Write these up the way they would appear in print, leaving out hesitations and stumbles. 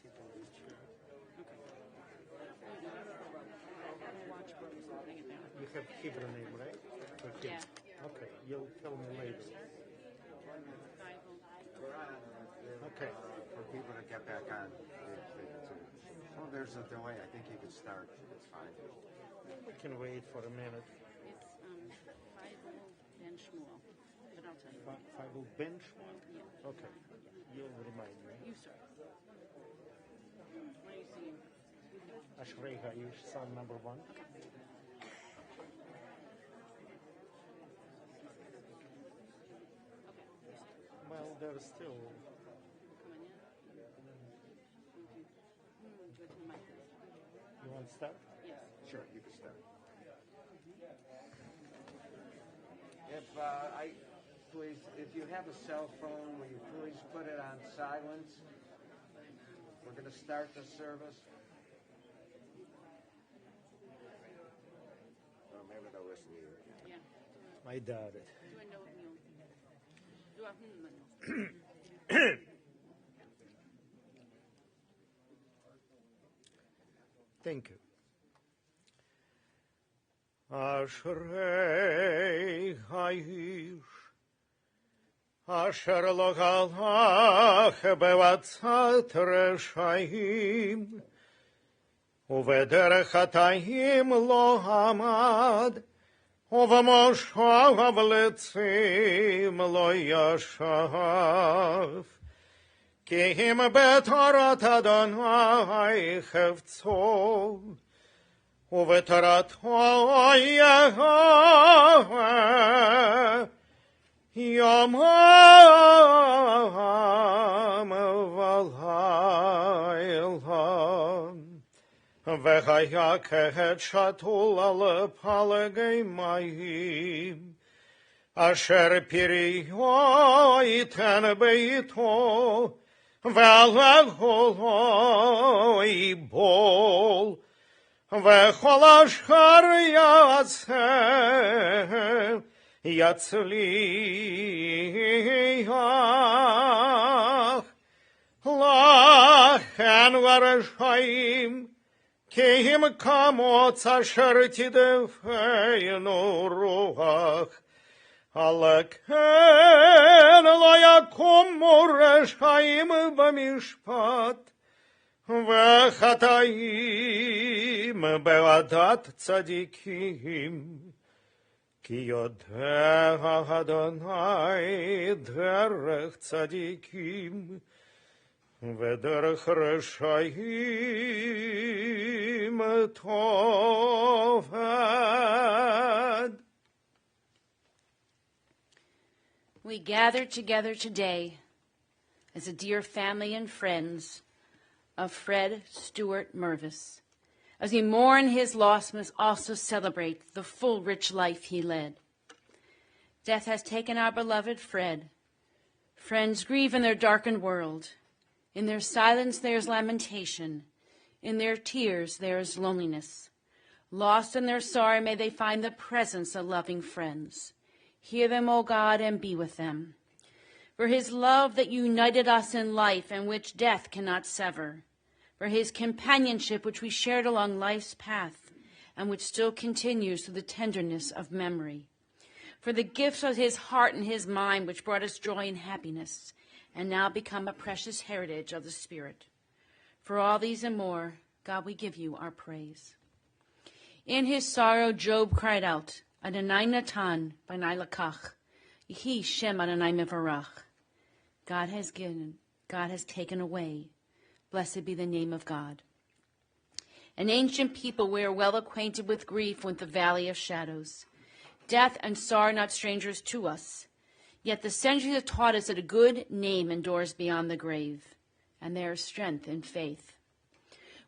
You have Hebrew name, right? Yeah. Okay, you'll tell me later. Okay. For people to get back on. Oh, there's a delay. I think you can start. It's fine. We can wait for a minute. It's Bible Ben Shmuel, but I'll tell you. Bible bench one? Yeah. Okay. You'll remind me. You start. What are you seeing? Ashrei Ha'ish, Psalm number 1. Well, there's still... Coming in? Go to the mic. You want to start? Yes. Sure, you can start. If you have a cell phone, will you please put it on silence? We're going to start the service. Or maybe they'll listen to you. Yeah. I doubt it. Do I know you? Do I Thank you. Ashrei Ha'ish Asher lo halach bevatzat reshaim uvederech hatayim lo hamad uvamoshav letzim lo yashav ki him betorat Adonai chevtzo ובתורת יהוה יומם ולילה והיה כהד שתול על פלגי מים אשר פריו ייתן ביתו ועליו לא ייבול וכל אשר יעשה יצליח לכן לרשעים כי הם כמוץ אשר תדפנו רוח על כן לא יקומו רשעים במשפט וחטאים בעדת צדיקים כי יודע אדוני דרך צדיקים ודרך רשעים תאבד. We gather together today as a dear family and friends of Fred Stewart Mervis. As we mourn his loss, must also celebrate the full, rich life he led. Death has taken our beloved Fred. Friends grieve in their darkened world. In their silence there is lamentation. In their tears there is loneliness. Lost in their sorrow may they find the presence of loving friends. Hear them, O God, and be with them. For his love that united us in life and which death cannot sever. For his companionship which we shared along life's path and which still continues through the tenderness of memory. For the gifts of his heart and his mind which brought us joy and happiness and now become a precious heritage of the Spirit. For all these and more, God, we give you our praise. In his sorrow, Job cried out, Adonai Natan, B'nai Lakach, Yehi Shem Adonai Mevarach. God has given, God has taken away. Blessed be the name of God. An ancient people, we are well acquainted with grief, with the valley of shadows. Death and sorrow are not strangers to us. Yet the centuries have taught us that a good name endures beyond the grave, and there is strength in faith.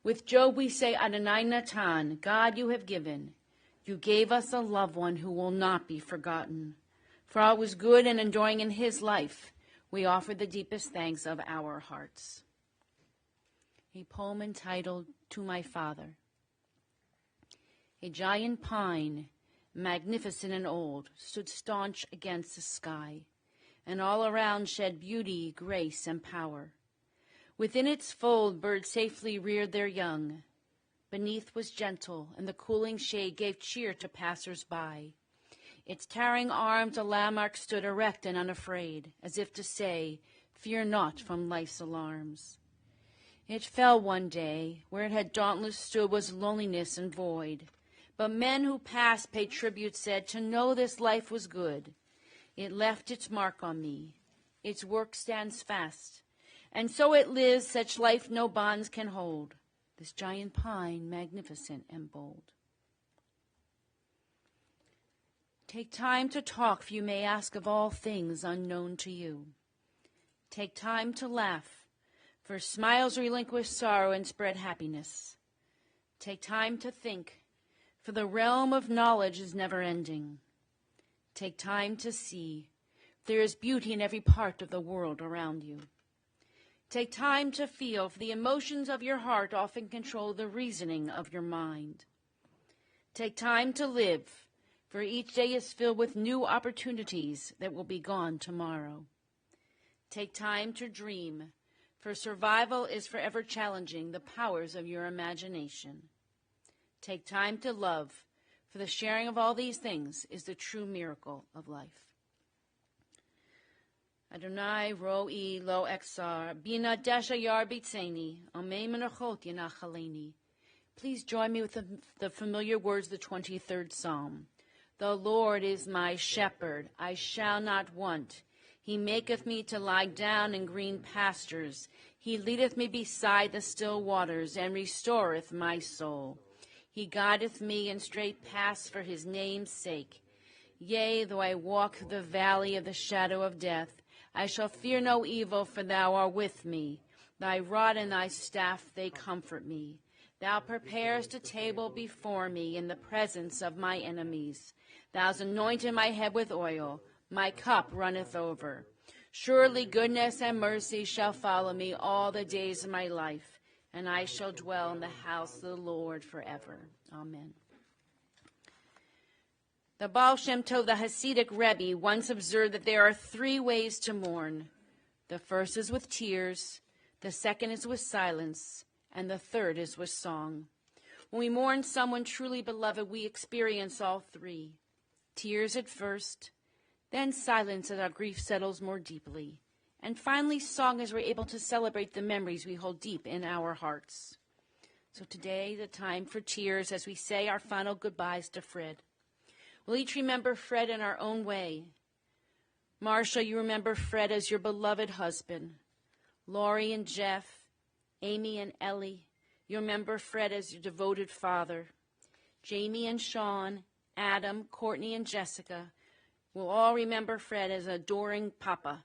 With Job we say, Adonai Natan, God you have given. You gave us a loved one who will not be forgotten. For all was good and enduring in his life, we offer the deepest thanks of our hearts. A poem entitled, To My Father. A giant pine, magnificent and old, stood staunch against the sky, and all around shed beauty, grace, and power. Within its fold, birds safely reared their young. Beneath was gentle, and the cooling shade gave cheer to passers-by. Its towering arms a landmark stood erect and unafraid, as if to say, "Fear not from life's alarms." It fell one day. Where it had dauntless stood was loneliness and void. But men who passed paid tribute, said, to know this life was good. It left its mark on me. Its work stands fast. And so it lives, such life no bonds can hold. This giant pine, magnificent and bold. Take time to talk, for you may ask of all things unknown to you. Take time to laugh, for smiles relinquish sorrow and spread happiness. Take time to think, for the realm of knowledge is never ending. Take time to see, there is beauty in every part of the world around you. Take time to feel, for the emotions of your heart often control the reasoning of your mind. Take time to live, for each day is filled with new opportunities that will be gone tomorrow. Take time to dream, for survival is forever challenging the powers of your imagination. Take time to love, for the sharing of all these things is the true miracle of life. Adonai ro'i lo exar, bina desha yar bitzeni, amei menachot yanachaleni. Please join me with the familiar words of the 23rd Psalm. The Lord is my shepherd, I shall not want. He maketh me to lie down in green pastures. He leadeth me beside the still waters, and restoreth my soul. He guideth me in straight paths for his name's sake. Yea, though I walk through the valley of the shadow of death, I shall fear no evil, for thou art with me. Thy rod and thy staff, they comfort me. Thou preparest a table before me in the presence of my enemies. Thou hast anointed my head with oil. My cup runneth over. Surely goodness and mercy shall follow me all the days of my life, and I shall dwell in the house of the Lord forever. Amen. The Baal Shem Tov, the Hasidic Rebbe, once observed that there are 3 ways to mourn. The first is with tears, the second is with silence, and the third is with song. When we mourn someone truly beloved, we experience all 3. Tears at first, then silence as our grief settles more deeply, and finally song as we're able to celebrate the memories we hold deep in our hearts. So today, the time for tears as we say our final goodbyes to Fred. We'll each remember Fred in our own way. Marcia, you remember Fred as your beloved husband. Laurie and Jeff, Amy and Ellie, you remember Fred as your devoted father. Jamie and Sean, Adam, Courtney, and Jessica will all remember Fred as an adoring papa.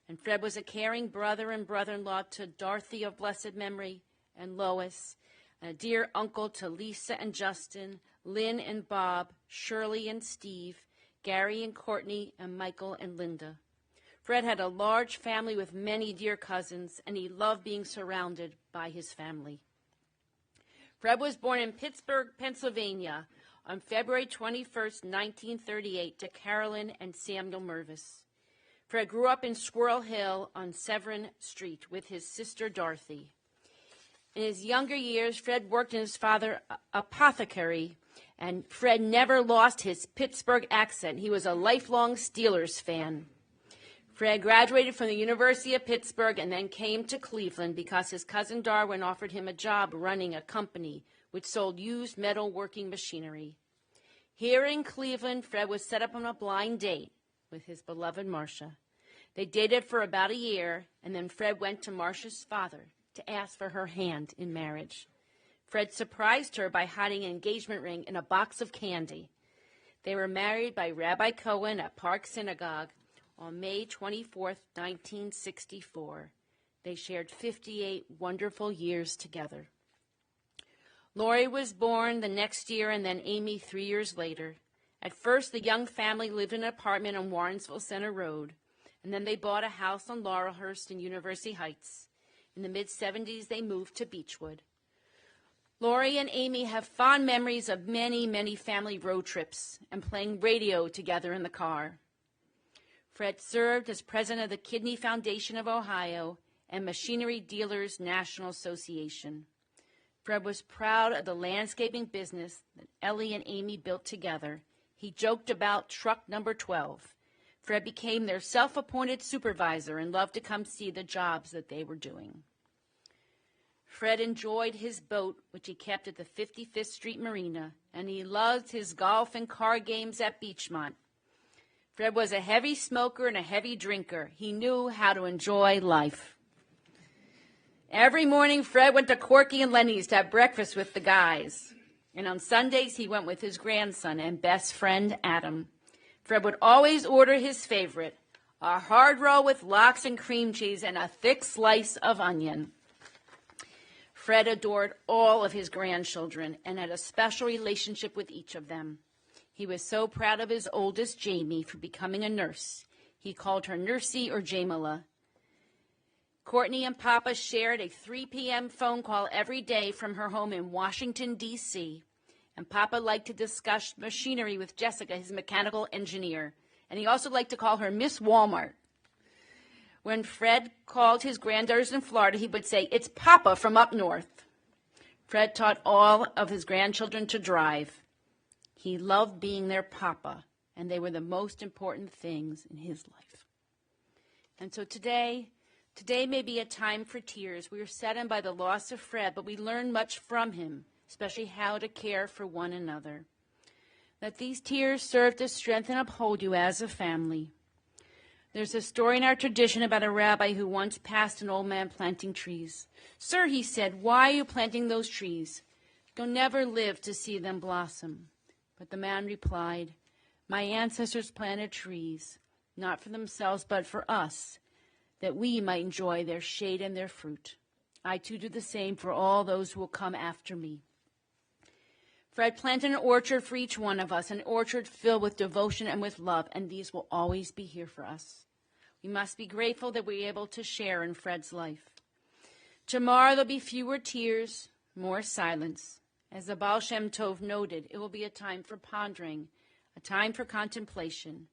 And Fred was a caring brother and brother-in-law to Dorothy of blessed memory and Lois, and a dear uncle to Lisa and Justin, Lynn and Bob, Shirley and Steve, Gary and Courtney, and Michael and Linda. Fred had a large family with many dear cousins, and he loved being surrounded by his family. Fred was born in Pittsburgh, Pennsylvania, on February 21st, 1938, to Carolyn and Samuel Mervis. Fred grew up in Squirrel Hill on Severin Street with his sister Dorothy. In his younger years, Fred worked in his father's apothecary, and Fred never lost his Pittsburgh accent. He was a lifelong Steelers fan. Fred graduated from the University of Pittsburgh and then came to Cleveland because his cousin Darwin offered him a job running a company which sold used metalworking machinery. Here in Cleveland, Fred was set up on a blind date with his beloved Marcia. They dated for about a year, and then Fred went to Marcia's father to ask for her hand in marriage. Fred surprised her by hiding an engagement ring in a box of candy. They were married by Rabbi Cohen at Park Synagogue on May 24th, 1964. They shared 58 wonderful years together. Laurie was born the next year, and then Amy 3 years later. At first, the young family lived in an apartment on Warrensville Center Road, and then they bought a house on Laurelhurst in University Heights. In the mid-'70s, they moved to Beechwood. Laurie and Amy have fond memories of many, many family road trips and playing radio together in the car. Fred served as president of the Kidney Foundation of Ohio and Machinery Dealers National Association. Fred was proud of the landscaping business that Ellie and Amy built together. He joked about truck number 12. Fred became their self-appointed supervisor and loved to come see the jobs that they were doing. Fred enjoyed his boat, which he kept at the 55th Street Marina, and he loved his golf and card games at Beachmont. Fred was a heavy smoker and a heavy drinker. He knew how to enjoy life. Every morning, Fred went to Corky and Lenny's to have breakfast with the guys. And on Sundays, he went with his grandson and best friend, Adam. Fred would always order his favorite, a hard roll with lox and cream cheese and a thick slice of onion. Fred adored all of his grandchildren and had a special relationship with each of them. He was so proud of his oldest, Jamie, for becoming a nurse. He called her Nursey or Jamila. Courtney and Papa shared a 3 p.m. phone call every day from her home in Washington, D.C., and Papa liked to discuss machinery with Jessica, his mechanical engineer, and he also liked to call her Miss Walmart. When Fred called his granddaughters in Florida, he would say, "It's Papa from up north." Fred taught all of his grandchildren to drive. He loved being their Papa, and they were the most important things in his life. And so today may be a time for tears. We are saddened by the loss of Fred, but we learn much from him, especially how to care for one another. Let these tears serve to strengthen and uphold you as a family. There's a story in our tradition about a rabbi who once passed an old man planting trees. "Sir," he said, "why are you planting those trees? You'll never live to see them blossom." But the man replied, "My ancestors planted trees, not for themselves, but for us, that we might enjoy their shade and their fruit. I too do the same for all those who will come after me." Fred planted an orchard for each one of us, an orchard filled with devotion and with love, and these will always be here for us. We must be grateful that we're able to share in Fred's life. Tomorrow there'll be fewer tears, more silence. As the Baal Shem Tov noted, it will be a time for pondering, a time for contemplation.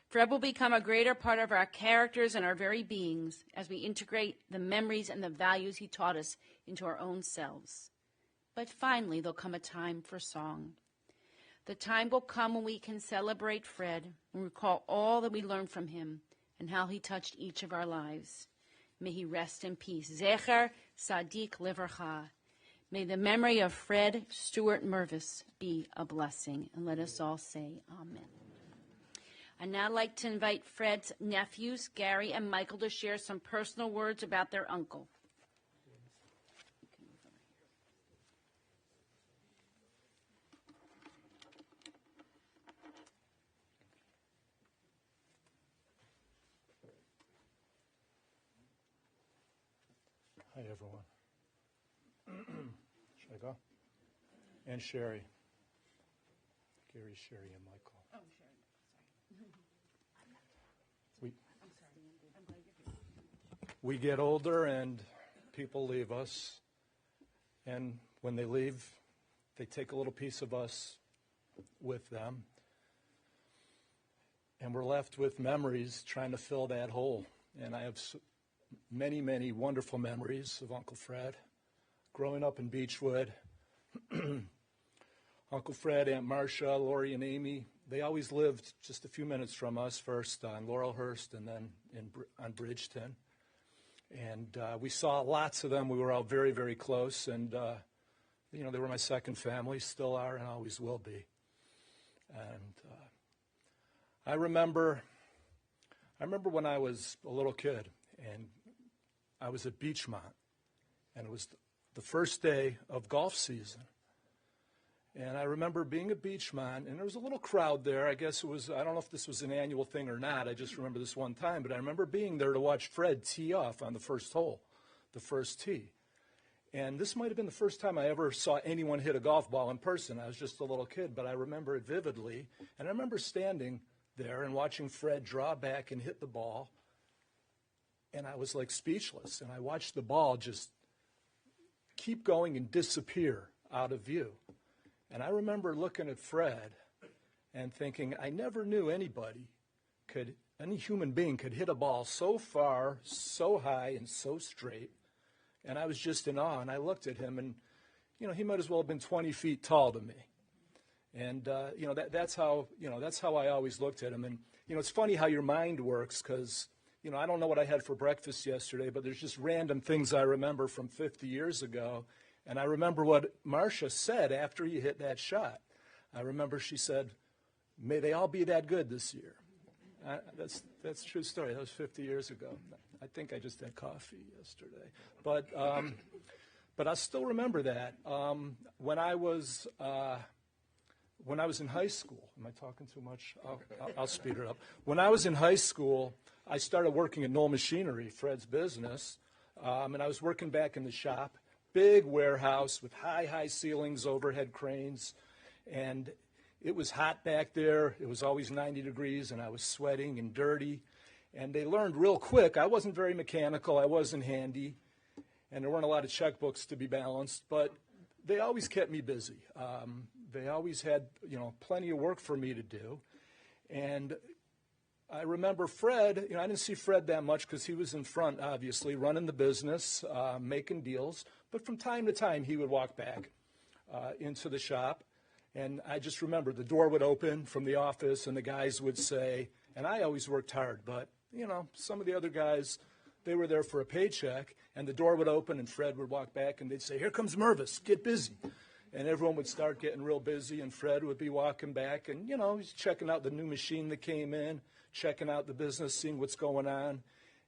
Fred will become a greater part of our characters and our very beings as we integrate the memories and the values he taught us into our own selves. But finally, there'll come a time for song. The time will come when we can celebrate Fred and recall all that we learned from him and how he touched each of our lives. May he rest in peace. Zecher Sadik Livercha. May the memory of Fred Stewart Mervis be a blessing. And let us all say amen. I'd now like to invite Fred's nephews, Gary and Michael, to share some personal words about their uncle. Hi, everyone. Should I go? And Sherry. Gary, Sherry, and Michael. Oh, Sherry. We get older and people leave us. And when they leave, they take a little piece of us with them. And we're left with memories trying to fill that hole. And I have many, many wonderful memories of Uncle Fred. Growing up in Beechwood, Uncle Fred, Aunt Marcia, Lori, and Amy, they always lived just a few minutes from us, first on Laurelhurst and then on Bridgeton. And we saw lots of them. We were all very, very close. And, they were my second family, still are and always will be. And I remember when I was a little kid, and I was at Beachmont, and it was the first day of golf season. And I remember being at Beachmont, and there was a little crowd there. I guess it was, I don't know if this was an annual thing or not. I just remember this one time. But I remember being there to watch Fred tee off on the first hole, the first tee. And this might have been the first time I ever saw anyone hit a golf ball in person. I was just a little kid, but I remember it vividly. And I remember standing there and watching Fred draw back and hit the ball. And I was like speechless. And I watched the ball just keep going and disappear out of view. And I remember looking at Fred and thinking, I never knew anybody could any human being could hit a ball so far, so high, and so straight. And I was just in awe, and I looked at him, and, he might as well have been 20 feet tall to me. And, that's how I always looked at him. And, it's funny how your mind works, because, I don't know what I had for breakfast yesterday, but there's just random things I remember from 50 years ago. And I remember what Marcia said after he hit that shot. I remember she said, "May they all be that good this year." That's a true story. That was 50 years ago. I think I just had coffee yesterday. But I still remember that. When I was in high school, am I talking too much? I'll speed it up. When I was in high school, I started working at Knoll Machinery, Fred's business, and I was working back in the shop, big warehouse with high ceilings, overhead cranes, and it was hot back there. It was always 90 degrees, and I was sweating and dirty, and they learned real quick. I wasn't very mechanical. I wasn't handy, and there weren't a lot of checkbooks to be balanced, but they always kept me busy. They always had, plenty of work for me to do. And I remember Fred, I didn't see Fred that much because he was in front, obviously, running the business, making deals. But from time to time, he would walk back into the shop. And I just remember the door would open from the office, and the guys would say, and I always worked hard, but, some of the other guys, they were there for a paycheck, and the door would open, and Fred would walk back, and they'd say, "Here comes Mervis, get busy." And everyone would start getting real busy, and Fred would be walking back, and, he's checking out the new machine that came in, checking out the business, seeing what's going on.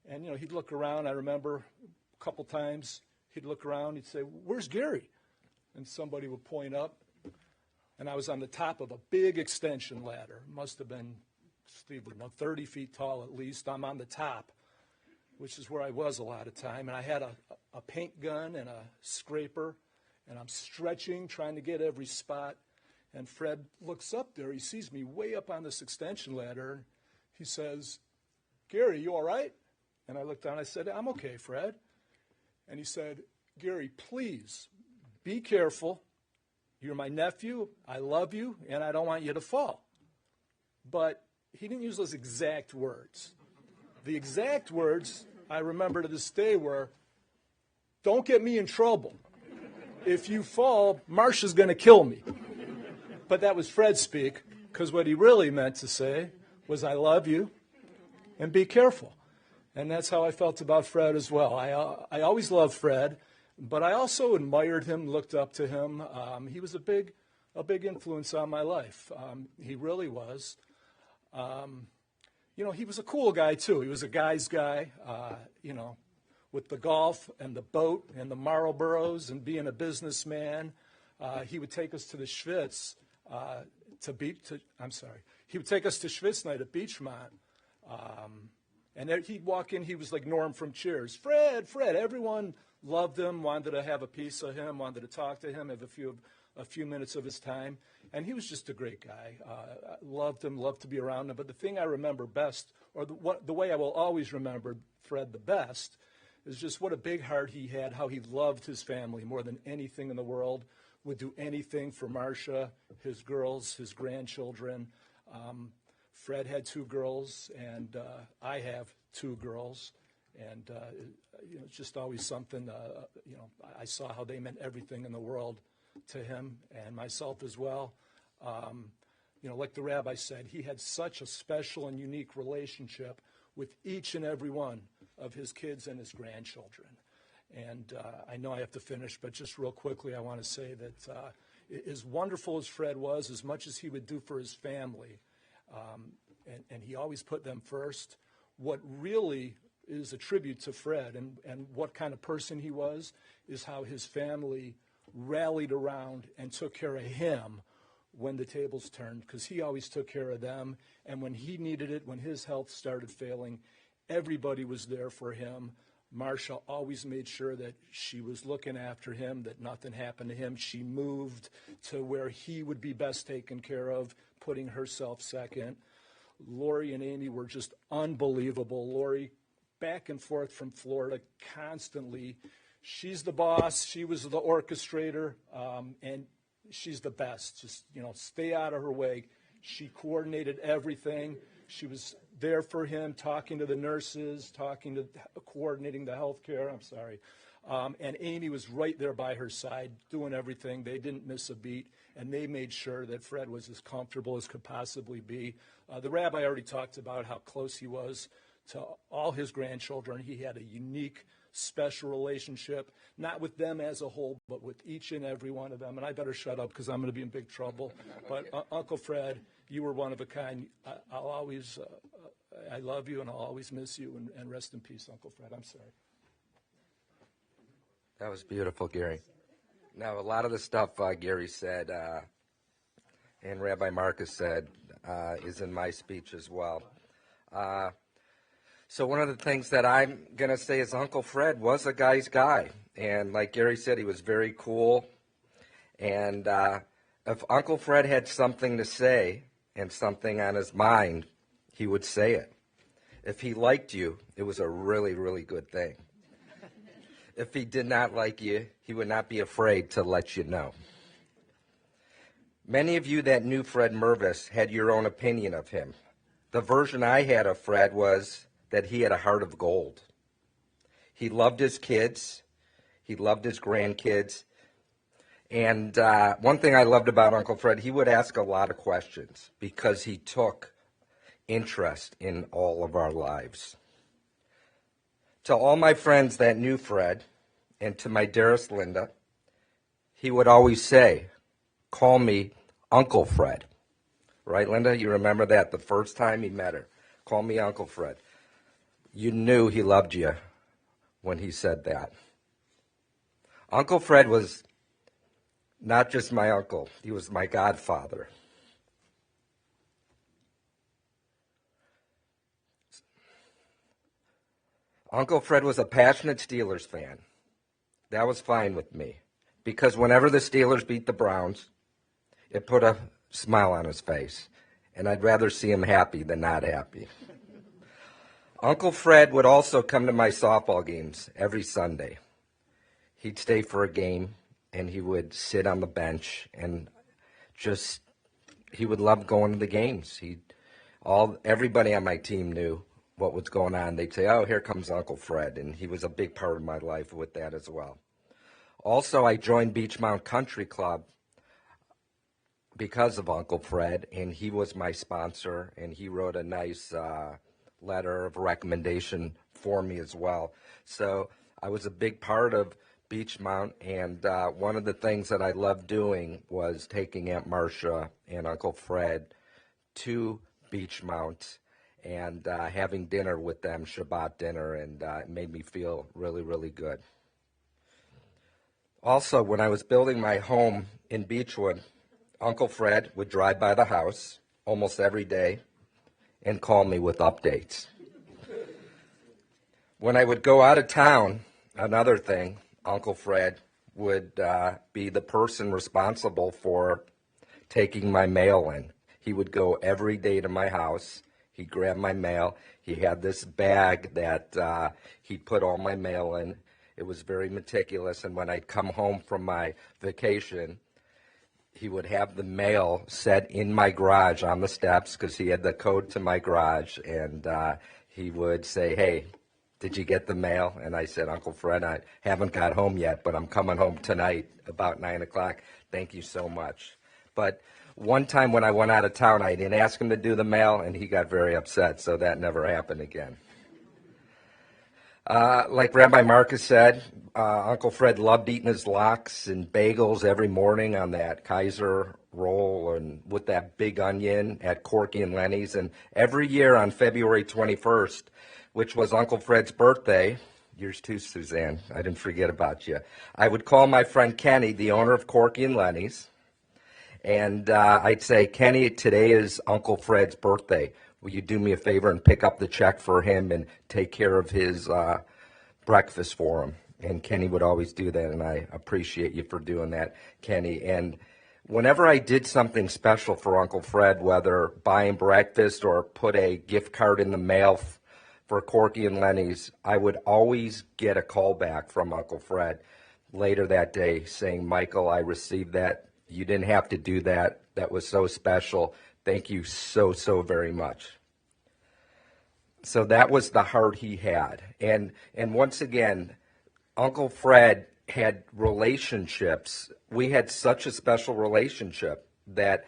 And, he'd look around. I remember a couple times he'd look around, he'd say, "Where's Gary?" And somebody would point up, and I was on the top of a big extension ladder. Must have been, Steve would know, 30 feet tall at least. I'm on the top, which is where I was a lot of time. And I had a paint gun and a scraper, and I'm stretching, trying to get every spot. And Fred looks up there. He sees me way up on this extension ladder. He says, "Gary, you all right?" And I looked down. I said, "I'm okay, Fred." And he said, "Gary, please be careful. You're my nephew. I love you, and I don't want you to fall." But he didn't use those exact words. The exact words I remember to this day were, "Don't get me in trouble. If you fall, Marcia's going to kill me." But that was Fred speak, because what he really meant to say was, "I love you, and be careful." And that's how I felt about Fred as well. I always loved Fred, but I also admired him, looked up to him. He was a big influence on my life. He really was. He was a cool guy, too. He was a guy's guy, with the golf and the boat and the Marlboros and being a businessman. He would take us to the Schwitz, he would take us to Schwitz night at Beachmont. And he'd walk in, he was like Norm from Cheers. Fred. Everyone loved him, wanted to have a piece of him, wanted to talk to him, have a few minutes of his time. And he was just a great guy. Loved him, loved to be around him. But the thing I remember best, or the way I will always remember Fred the best, is just what a big heart he had, how he loved his family more than anything in the world, would do anything for Marcia, his girls, his grandchildren. Fred had 2 girls, and I have 2 girls. And, it's just always something, I saw how they meant everything in the world to him and myself as well. Like the rabbi said, he had such a special and unique relationship with each and every one of his kids and his grandchildren. And I know I have to finish, but just real quickly, I want to say that as wonderful as Fred was, as much as he would do for his family, and he always put them first, what really is a tribute to Fred and what kind of person he was is how his family rallied around and took care of him when the tables turned, because he always took care of them. And when he needed it, when his health started failing, everybody was there for him. Marcia always made sure that she was looking after him, that nothing happened to him. She moved to where he would be best taken care of, putting herself second. Lori and Amy were just unbelievable. Lori, back and forth from Florida constantly. She's the boss. She was the orchestrator, and she's the best. Just, stay out of her way. She coordinated everything. She was there for him, talking to the nurses, coordinating the health care. I'm sorry. And Amy was right there by her side, doing everything. They didn't miss a beat, and they made sure that Fred was as comfortable as could possibly be. The rabbi already talked about how close he was to all his grandchildren. He had a unique, special relationship, not with them as a whole, but with each and every one of them. And I better shut up because I'm going to be in big trouble. But Uncle Fred, you were one of a kind. I'll always, I love you, and I'll always miss you. And rest in peace, Uncle Fred. I'm sorry. That was beautiful, Gary. Now, a lot of the stuff Gary said and Rabbi Marcus said is in my speech as well. So one of the things that I'm going to say is Uncle Fred was a guy's guy. And like Gary said, he was very cool. And if Uncle Fred had something to say and something on his mind, he would say it. If he liked you, it was a really, really good thing. If he did not like you, he would not be afraid to let you know. Many of you that knew Fred Mervis had your own opinion of him. The version I had of Fred was that he had a heart of gold. He loved his kids. He loved his grandkids. And one thing I loved about Uncle Fred, he would ask a lot of questions because he took interest in all of our lives. To all my friends that knew Fred, and to my dearest Linda, he would always say, call me Uncle Fred. Right, Linda? You remember that the first time he met her. Call me Uncle Fred. You knew he loved you when he said that. Uncle Fred was not just my uncle. He was my godfather. Uncle Fred was a passionate Steelers fan. That was fine with me, because whenever the Steelers beat the Browns, it put a smile on his face, and I'd rather see him happy than not happy. Uncle Fred would also come to my softball games every Sunday. He'd stay for a game, and he would sit on the bench, and he would love going to the games. Everybody on my team knew what was going on. They'd say, oh, here comes Uncle Fred, and he was a big part of my life with that as well. Also, I joined Beechmount Country Club because of Uncle Fred, and he was my sponsor, and he wrote a nice letter of recommendation for me as well. So I was a big part of Beechmount, and one of the things that I loved doing was taking Aunt Marcia and Uncle Fred to Beechmount and having dinner with them, Shabbat dinner, and it made me feel really, really good. Also, when I was building my home in Beechwood, Uncle Fred would drive by the house almost every day and call me with updates. When I would go out of town, another thing, Uncle Fred would be the person responsible for taking my mail in. He would go every day to my house. He'd grab my mail. He had this bag that he'd put all my mail in. It was very meticulous, and when I'd come home from my vacation, he would have the mail set in my garage on the steps because he had the code to my garage, and he would say, hey, did you get the mail? And I said, Uncle Fred, I haven't got home yet, but I'm coming home tonight about 9 o'clock. Thank you so much. But one time when I went out of town, I didn't ask him to do the mail, and he got very upset, so that never happened again. Like Rabbi Marcus said, Uncle Fred loved eating his lox and bagels every morning on that Kaiser roll and with that big onion at Corky and Lenny's. And every year on February 21st, which was Uncle Fred's birthday, yours too, Suzanne, I didn't forget about you, I would call my friend Kenny, the owner of Corky and Lenny's, and I'd say, Kenny, today is Uncle Fred's birthday. Will you do me a favor and pick up the check for him and take care of his breakfast for him? And Kenny would always do that, and I appreciate you for doing that, Kenny. And whenever I did something special for Uncle Fred, whether buying breakfast or put a gift card in the mail for Corky and Lenny's, I would always get a call back from Uncle Fred later that day saying, Michael, I received that. You didn't have to do that. That was so special. Thank you so, so very much. So that was the heart he had. And once again, Uncle Fred had relationships. We had such a special relationship that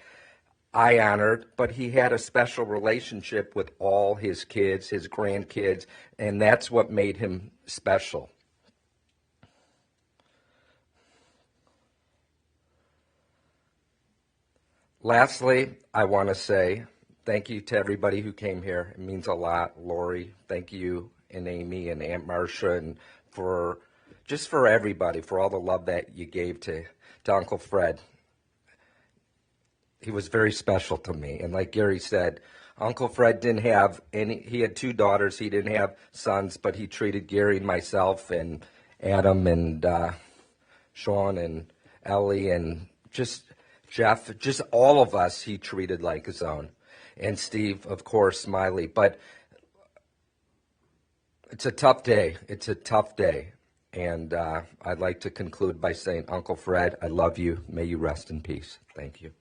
I honored, but he had a special relationship with all his kids, his grandkids, and that's what made him special. Lastly, I want to say thank you to everybody who came here. It means a lot. Lori, thank you, and Amy and Aunt Marcia, and for everybody, for all the love that you gave to Uncle Fred. He was very special to me. And like Gary said, Uncle Fred didn't have any, he had 2 daughters. He didn't have sons, but he treated Gary and myself and Adam and Sean and Ellie and just Jeff, just all of us he treated like his own. And Steve, of course, Smiley. But it's a tough day. It's a tough day. And I'd like to conclude by saying, Uncle Fred, I love you. May you rest in peace. Thank you.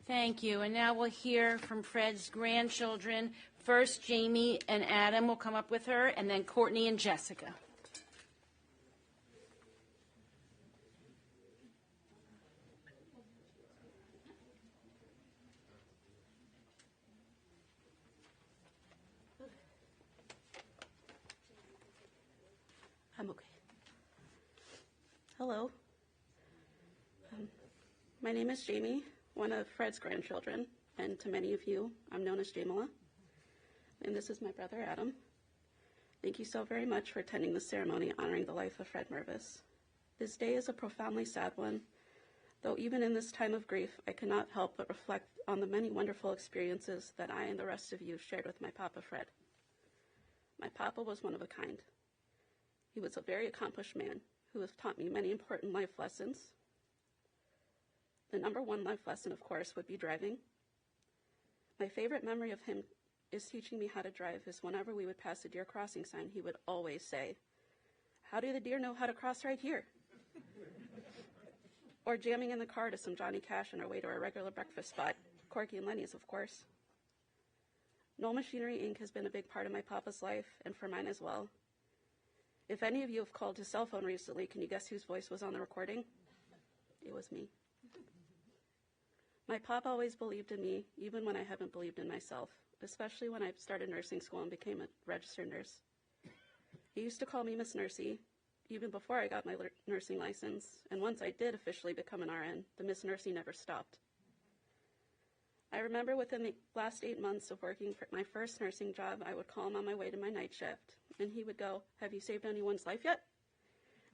Thank you. And now we'll hear from Fred's grandchildren. First, Jamie and Adam will come up with her, and then Courtney and Jessica. I'm okay. Hello. My name is Jamie, one of Fred's grandchildren, and to many of you, I'm known as Jamila. And this is my brother, Adam. Thank you so very much for attending the ceremony honoring the life of Fred Mervis. This day is a profoundly sad one, though even in this time of grief, I cannot help but reflect on the many wonderful experiences that I and the rest of you shared with my Papa Fred. My Papa was one of a kind. He was a very accomplished man who has taught me many important life lessons. The number one life lesson, of course, would be driving. My favorite memory of him is teaching me how to drive is whenever we would pass a deer crossing sign, he would always say, "How do the deer know how to cross right here?" Or jamming in the car to some Johnny Cash on our way to our regular breakfast spot, Corky and Lenny's, of course. Knoll Machinery, Inc. has been a big part of my Papa's life, and for mine as well. If any of you have called his cell phone recently, can you guess whose voice was on the recording? It was me. My Papa always believed in me, even when I haven't believed in myself, especially when I started nursing school and became a registered nurse. He used to call me Miss Nursey, even before I got my nursing license, and once I did officially become an RN, the Miss Nursey never stopped. I remember within the last 8 months of working for my first nursing job, I would call him on my way to my night shift, and he would go, "Have you saved anyone's life yet?"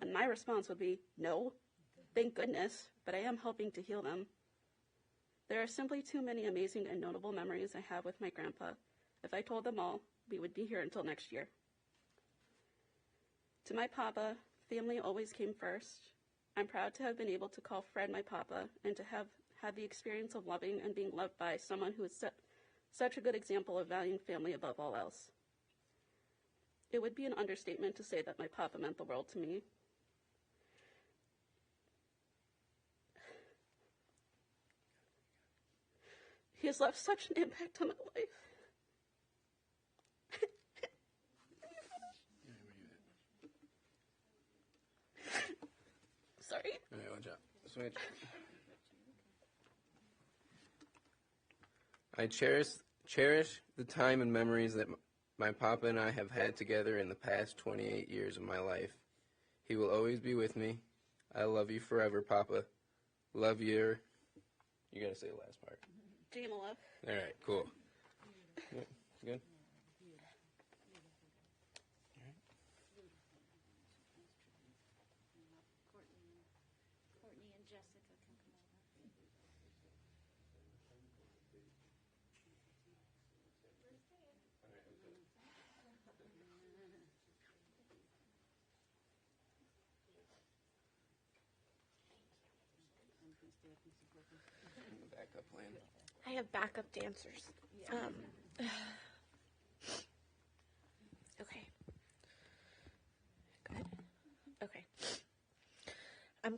And my response would be, "No, thank goodness, but I am helping to heal them." There are simply too many amazing and notable memories I have with my grandpa. If I told them all, we would be here until next year. To my Papa, family always came first. I'm proud to have been able to call Fred my Papa and to have had the experience of loving and being loved by someone who is such a good example of valuing family above all else. It would be an understatement to say that my Papa meant the world to me. He has left such an impact on my life. Sorry. All right, watch out. Switch. I cherish the time and memories that my Papa and I have had together in the past 28 years of my life. He will always be with me. I love you forever, Papa. Love you. You gotta say the last part. Jamila. All right, cool. Good? Good? Courtney and Jessica can come over. Backup plan. I have backup dancers. Okay. Good.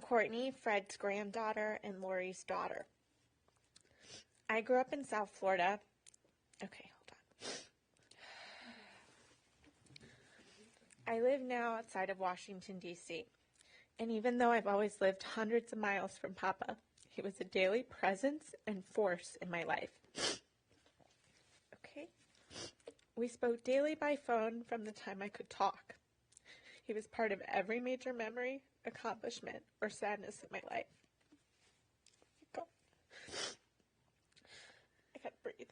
Courtney, Fred's granddaughter, and Lori's daughter. I grew up in South Florida. Okay, hold on. I live now outside of Washington, D.C., and even though I've always lived hundreds of miles from Papa, he was a daily presence and force in my life. Okay. We spoke daily by phone from the time I could talk. He was part of every major memory, accomplishment, or sadness in my life. Go. I gotta breathe.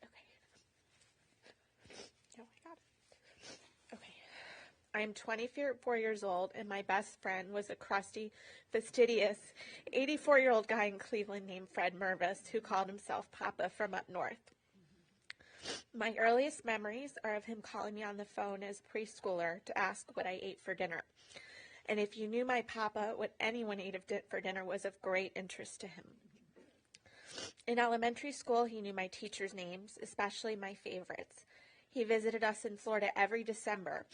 Okay. No, I got it. Okay. I am 24 years old, and my best friend was a crusty, fastidious, 84-year-old guy in Cleveland named Fred Mervis, who called himself Papa from up north. My earliest memories are of him calling me on the phone as a preschooler to ask what I ate for dinner. And if you knew my Papa, what anyone ate for dinner was of great interest to him. In elementary school, he knew my teachers' names, especially my favorites. He visited us in Florida every December.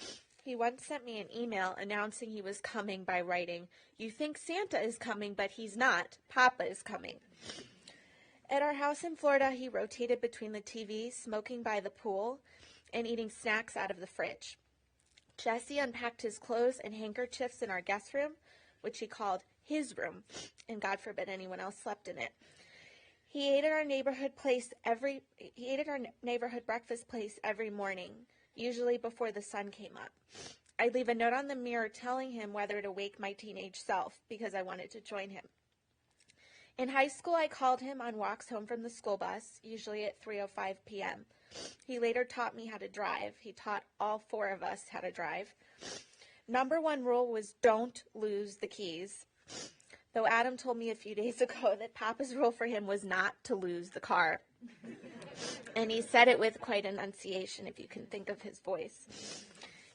He once sent me an email announcing he was coming by writing, "You think Santa is coming, but he's not. Papa is coming." At our house in Florida, he rotated between the TV, smoking by the pool, and eating snacks out of the fridge. Jesse unpacked his clothes and handkerchiefs in our guest room, which he called his room, and God forbid anyone else slept in it. He ate at our neighborhood breakfast place every morning, usually before the sun came up. I'd leave a note on the mirror telling him whether to wake my teenage self because I wanted to join him. In high school, I called him on walks home from the school bus, usually at 3:05 p.m. He later taught me how to drive. He taught all four of us how to drive. Number one rule was don't lose the keys. Though Adam told me a few days ago that Papa's rule for him was not to lose the car. And he said it with quite enunciation, if you can think of his voice.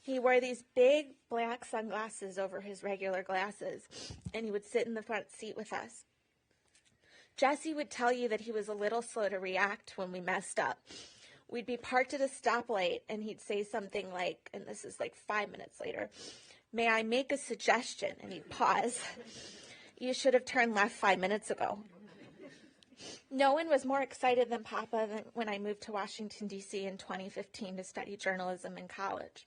He wore these big black sunglasses over his regular glasses, and he would sit in the front seat with us. Jesse would tell you that he was a little slow to react when we messed up. We'd be parked at a stoplight, and he'd say something like, and this is like 5 minutes later, "May I make a suggestion?" And he'd pause. "You should have turned left 5 minutes ago." No one was more excited than Papa than when I moved to Washington, D.C. in 2015 to study journalism in college.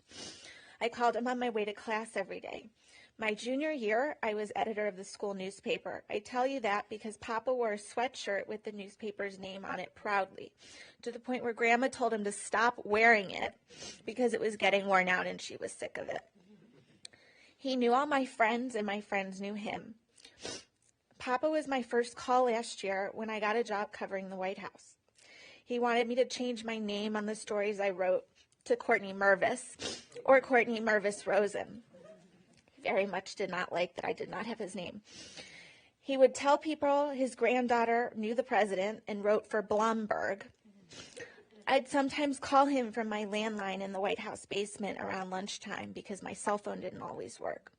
I called him on my way to class every day. My junior year, I was editor of the school newspaper. I tell you that because Papa wore a sweatshirt with the newspaper's name on it proudly, to the point where Grandma told him to stop wearing it because it was getting worn out and she was sick of it. He knew all my friends, and my friends knew him. Papa was my first call last year when I got a job covering the White House. He wanted me to change my name on the stories I wrote to Courtney Mervis, or Courtney Mervis Rosen. Very much did not like that I did not have his name. He would tell people his granddaughter knew the president and wrote for Blomberg. I'd sometimes call him from my landline in the White House basement around lunchtime because my cell phone didn't always work.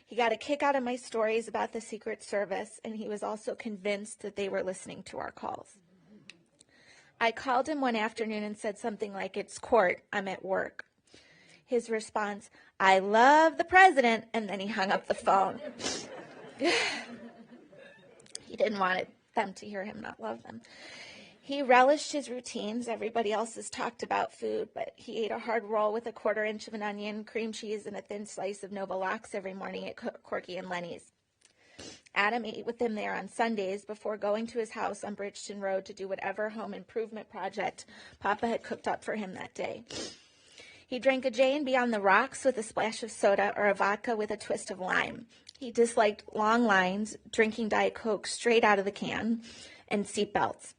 He got a kick out of my stories about the Secret Service, and he was also convinced that they were listening to our calls. I called him one afternoon and said something like, "It's court, I'm at work." His response, "I love the president," and then he hung up the phone. He didn't want them to hear him not love them. He relished his routines. Everybody else has talked about food, but he ate a hard roll with a 1/4 inch of an onion, cream cheese, and a thin slice of Nova Lox every morning at Corky and Lenny's. Adam ate with him there on Sundays before going to his house on Bridgeton Road to do whatever home improvement project Papa had cooked up for him that day. He drank a J&B on the rocks with a splash of soda or a vodka with a twist of lime. He disliked long lines, drinking Diet Coke straight out of the can, and seatbelts.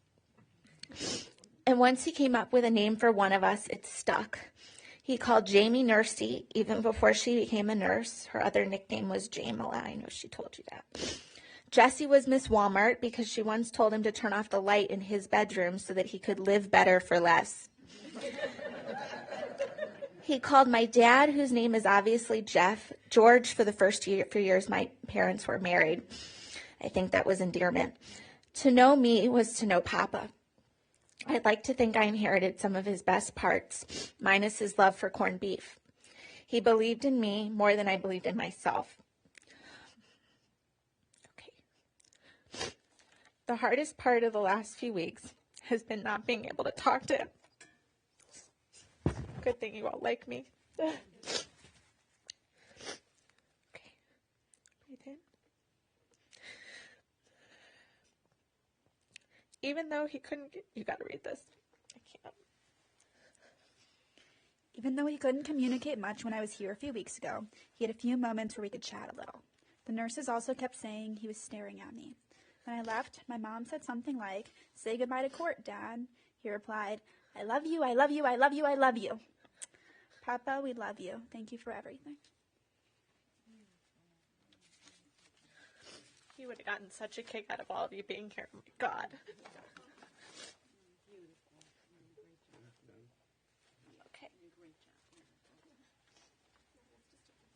And once he came up with a name for one of us, it stuck. He called Jamie Nursey, even before she became a nurse. Her other nickname was Jamila. I know she told you that. Jessie was Miss Walmart because she once told him to turn off the light in his bedroom so that he could live better for less. He called my dad, whose name is obviously Jeff, George for the first few years my parents were married. I think that was endearment. To know me was to know Papa. I'd like to think I inherited some of his best parts, minus his love for corned beef. He believed in me more than I believed in myself. The hardest part of the last few weeks has been not being able to talk to him. Good thing you all like me. Okay. Breathe in. Even though he couldn't you gotta read this. I can't. Even though he couldn't communicate much when I was here a few weeks ago, he had a few moments where we could chat a little. The nurses also kept saying he was staring at me. When I left, my mom said something like, "Say goodbye to court, Dad." He replied, "I love you, I love you, I love you, I love you." Papa, we love you. Thank you for everything. He would have gotten such a kick out of all of you being here. Oh my God. Okay.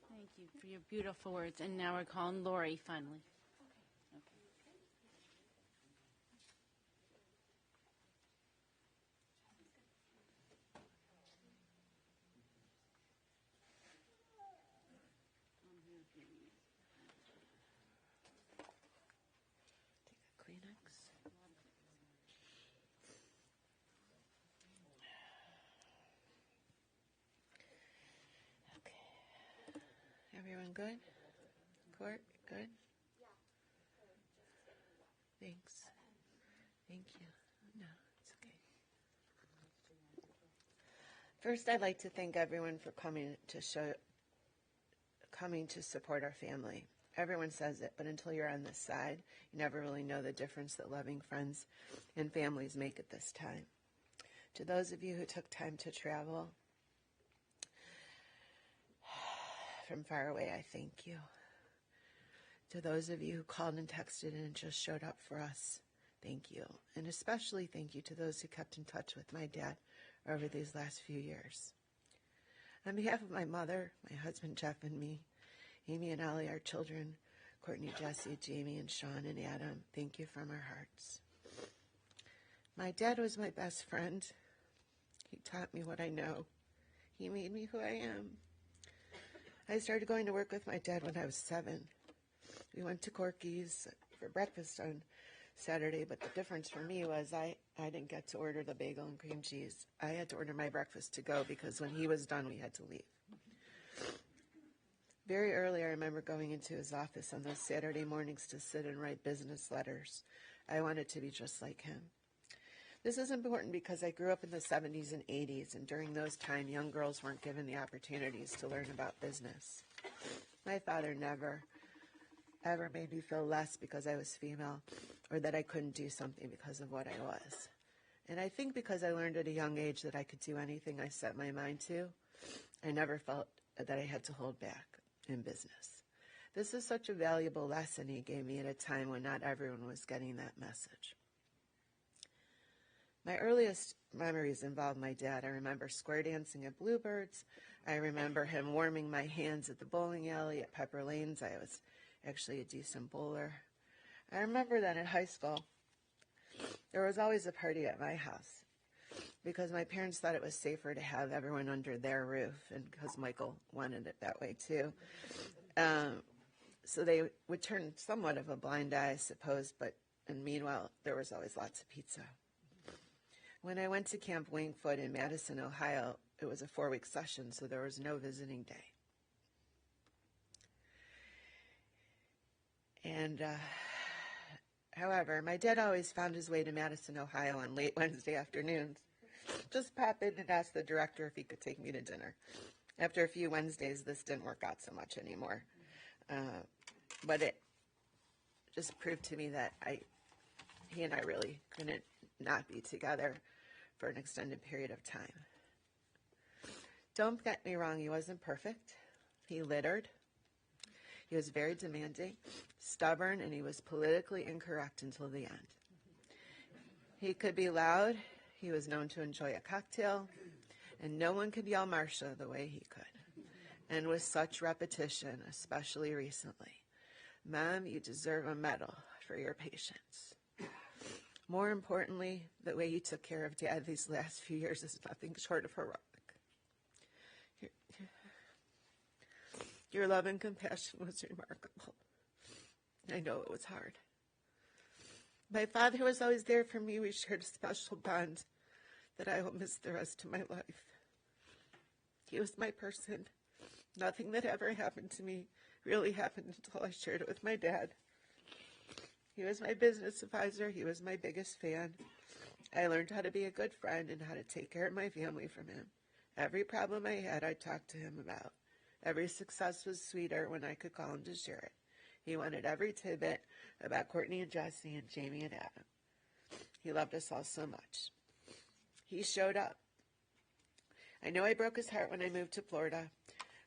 Thank you for your beautiful words. And now we're calling Lori finally. Kleenex. Okay. Everyone good? Court, good? Thanks. Thank you. No, it's okay. First, I'd like to thank everyone for coming to support our family. Everyone says it, but until you're on this side, you never really know the difference that loving friends and families make at this time. To those of you who took time to travel from far away, I thank you. To those of you who called and texted and just showed up for us, thank you. And especially thank you to those who kept in touch with my dad over these last few years. On behalf of my mother, my husband Jeff, and me, Amy and Ollie, our children, Courtney, Jesse, Jamie, and Sean, and Adam, thank you from our hearts. My dad was my best friend. He taught me what I know. He made me who I am. I started going to work with my dad when I was 7. We went to Corky's for breakfast on Saturday, but the difference for me was I didn't get to order the bagel and cream cheese. I had to order my breakfast to go because when he was done, we had to leave. Very early, I remember going into his office on those Saturday mornings to sit and write business letters. I wanted to be just like him. This is important because I grew up in the 70s and 80s, and during those times, young girls weren't given the opportunities to learn about business. My father never, ever made me feel less because I was female or that I couldn't do something because of what I was. And I think because I learned at a young age that I could do anything I set my mind to, I never felt that I had to hold back in business. This is such a valuable lesson he gave me at a time when not everyone was getting that message. My earliest memories involve my dad. I remember square dancing at Bluebirds. I remember him warming my hands at the bowling alley at Pepper Lanes. I was actually a decent bowler. I remember that in high school, there was always a party at my house because my parents thought it was safer to have everyone under their roof, and because Michael wanted it that way too. So they would turn somewhat of a blind eye, I suppose, and meanwhile, there was always lots of pizza. When I went to Camp Wingfoot in Madison, Ohio, it was a 4-week session, so there was no visiting day. And, however, my dad always found his way to Madison, Ohio on late Wednesday afternoons. Just pop in and ask the director if he could take me to dinner. After a few Wednesdays, this didn't work out so much anymore. But it just proved to me that he and I really couldn't not be together for an extended period of time. Don't get me wrong, he wasn't perfect. He littered. He was very demanding, stubborn, and he was politically incorrect until the end. He could be loud. He was known to enjoy a cocktail, and no one could yell Marcia the way he could. And with such repetition, especially recently, Mom, you deserve a medal for your patience. More importantly, the way you took care of Dad these last few years is nothing short of heroic. Your love and compassion was remarkable. I know it was hard. My father was always there for me. We shared a special bond that I will miss the rest of my life. He was my person. Nothing that ever happened to me really happened until I shared it with my dad. He was my business advisor. He was my biggest fan. I learned how to be a good friend and how to take care of my family from him. Every problem I had, I talked to him about. Every success was sweeter when I could call him to share it. He wanted every tidbit about Courtney and Jesse and Jamie and Adam. He loved us all so much. He showed up. I know I broke his heart when I moved to Florida,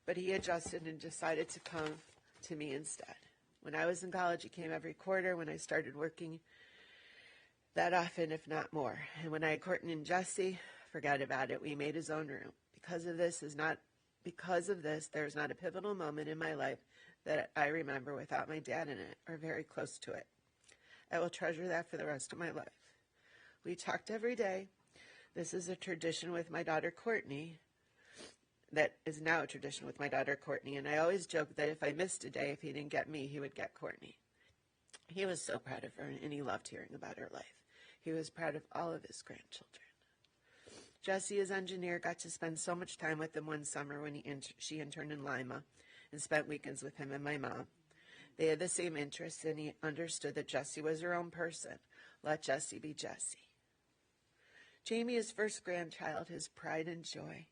but he adjusted and decided to come to me instead. When I was in college, he came every quarter. When I started working, that often, if not more. And when I had Courtney and Jesse, forget about it. We made his own room. Because of this, there's not a pivotal moment in my life that I remember without my dad in it, or very close to it. I will treasure that for the rest of my life. We talked every day. This is a tradition with my daughter Courtney. That is now a tradition with my daughter Courtney, and I always joke that if I missed a day, if he didn't get me, he would get Courtney. He was so proud of her, and he loved hearing about her life. He was proud of all of his grandchildren. Jesse, his engineer, got to spend so much time with him one summer when she interned in Lima and spent weekends with him and my mom. They had the same interests, and he understood that Jesse was her own person. Let Jesse be Jesse. Jamie, his first grandchild, his pride and joy.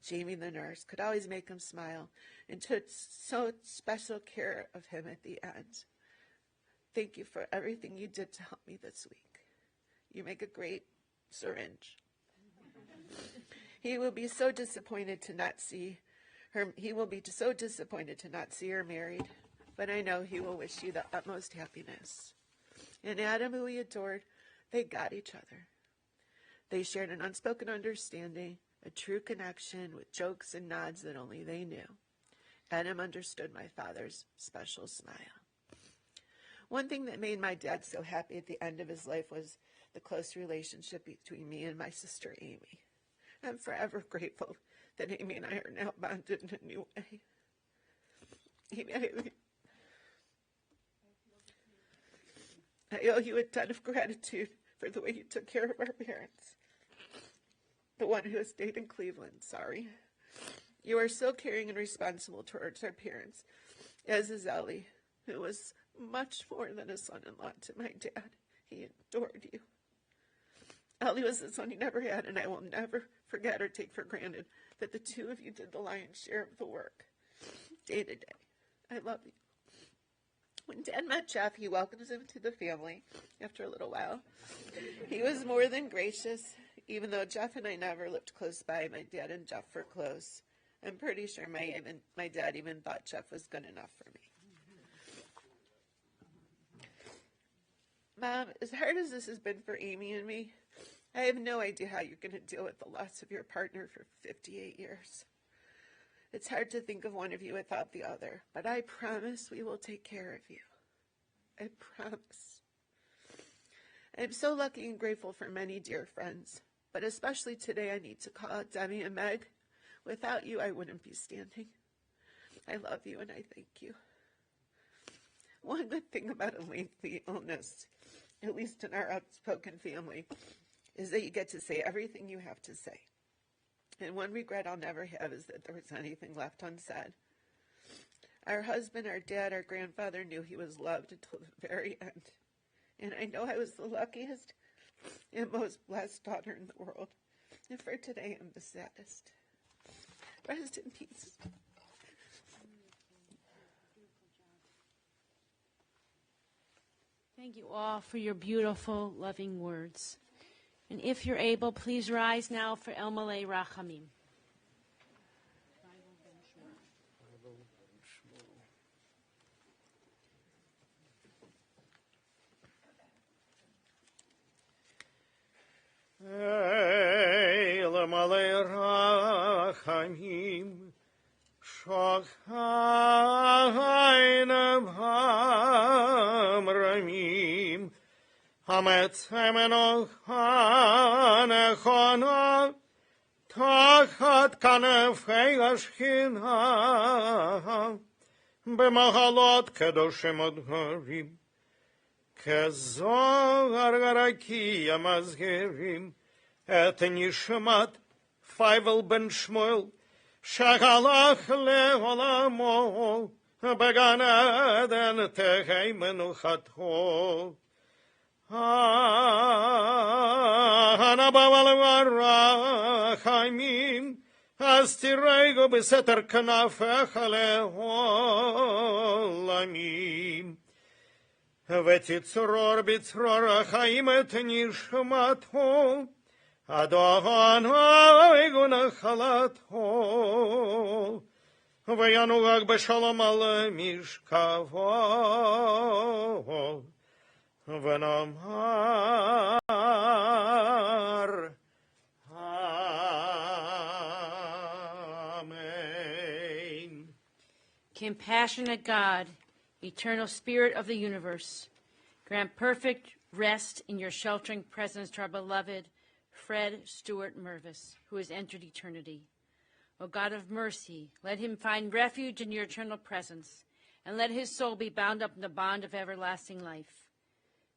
Jamie, the nurse, could always make him smile and took so special care of him at the end. Thank you for everything you did to help me this week. You make a great syringe. He will be so disappointed to not see her. He will be so disappointed to not see her married, but I know he will wish you the utmost happiness. And Adam, who he adored, they got each other. They shared an unspoken understanding, a true connection with jokes and nods that only they knew. Adam understood my father's special smile. One thing that made my dad so happy at the end of his life was the close relationship between me and my sister Amy. I'm forever grateful that Amy and I are now bonded in a new way. I owe you a ton of gratitude for the way you took care of our parents. The one who has stayed in Cleveland, sorry. You are so caring and responsible towards our parents, as is Ellie, who was much more than a son-in-law to my dad. He adored you. Ellie was the son he never had, and I will never forget or take for granted that the two of you did the lion's share of the work, day to day. I love you. When Dad met Jeff, he welcomes him to the family after a little while. He was more than gracious. Even though Jeff and I never lived close by, my dad and Jeff were close. I'm pretty sure my dad even thought Jeff was good enough for me. Mom, as hard as this has been for Amy and me, I have no idea how you're going to deal with the loss of your partner for 58 years. It's hard to think of one of you without the other, but I promise we will take care of you. I promise. I'm so lucky and grateful for many dear friends, but especially today I need to call out Debbie and Meg. Without you, I wouldn't be standing. I love you and I thank you. One good thing about a lengthy illness, at least in our outspoken family, is that you get to say everything you have to say. And one regret I'll never have is that there was anything left unsaid. Our husband, our dad, our grandfather knew he was loved until the very end. And I know I was the luckiest and most blessed daughter in the world. And for today, I'm the saddest. Rest in peace. Thank you all for your beautiful, loving words. And if you're able, please rise now for El Malay Rachamim. El Malay Rachamim, Shochainam Hamramim, Hametzemeno Hanechona, Tachat Kanefei Ashkina, B'mahalot Kedoshim Adharim, כזוהר הרקיע מזהירים את נשמת פייבל בן שמואל, שהלך לעולמו בגן עדן תהי מנוחתו. הנבא ולרחמים, אז תירגעו בסתר כנפיך לעולמים. ותצרור בצרור החיים את נשמתו, אדוני ונחלתו, וינוח בשלום על משכבו, ונאמר Amen. Compassionate God, eternal Spirit of the universe, grant perfect rest in your sheltering presence to our beloved Fred Stewart Mervis, who has entered eternity. O God of mercy, let him find refuge in your eternal presence, and let his soul be bound up in the bond of everlasting life.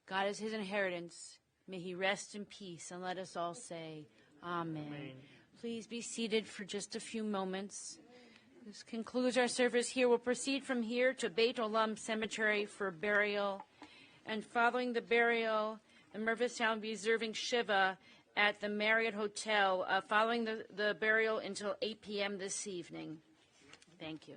God is his inheritance. May he rest in peace, and let us all say, Amen. Please be seated for just a few moments. This concludes our service here. We'll proceed from here to Beit Olam Cemetery for burial. And following the burial, the Mervis family will be observing Shiva at the Marriott Hotel, following the burial until 8 p.m. this evening. Thank you.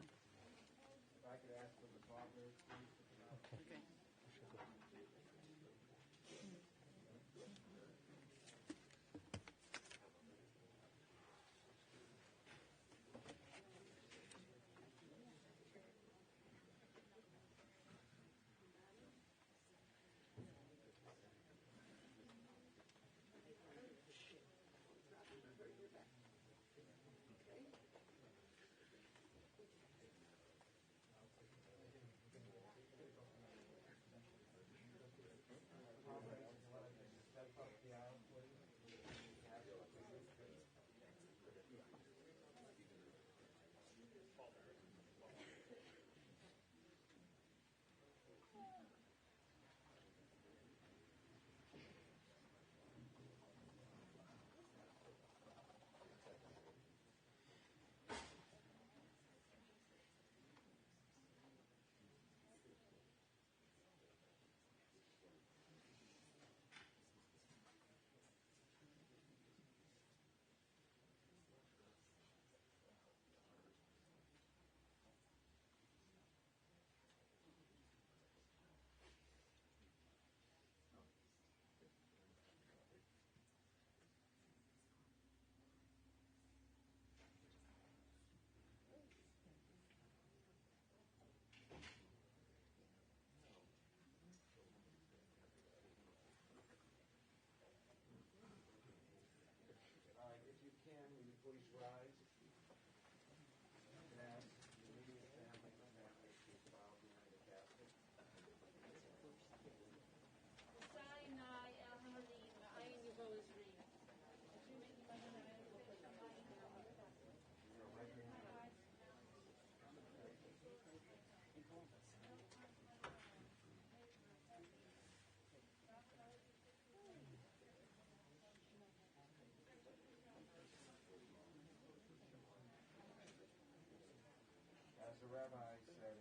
The rabbi said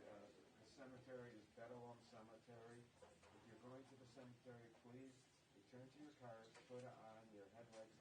the cemetery is Beit Olam Cemetery. If you're going to the cemetery, please return to your cars, put on your headlights